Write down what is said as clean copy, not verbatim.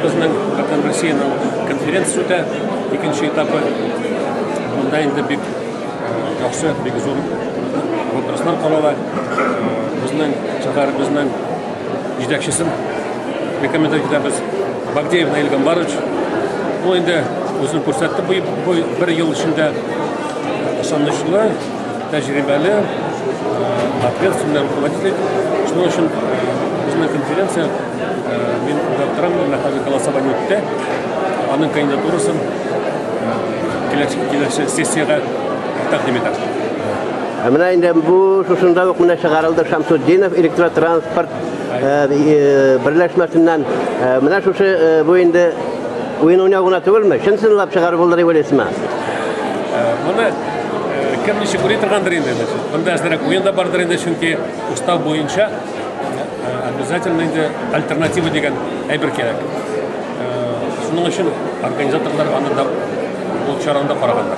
біздің Россияның конференциясы өте, екінші этапы мұнда енді бек жақсы, бек зор отырыстар қалала. Біздің шаһар, біздің жетекшісін рекомендовать етеміз. Багдеев Наиль Гамбарович, ол енді өзін көрсетті. Бір ел ішінде ышанышлы, тәжірибелі, ответственный руководитель. Шуның үшін біздің конференция мен ұлттарым голосование өтті. Аның кандидатурасын келесі сессияға тақдим етеміз. Менә инде бу шушында ук менә чыгарылды Шамсуддинов электротранспорт берләшмәсеннән. Менә шушы бу инде уен уйнауына түгелме? Чынсынлап чыгарып булдыр дип уйлыйсызмы? Моны кем ничек уйлый торгандыр инде. Монда әзрәк уенда бардыр инде, чөнки устав буенча обязательно инде альтернатива дигән әйбер кирәк. Шуның өчен организаторлар аны да ул чараны да караганнар.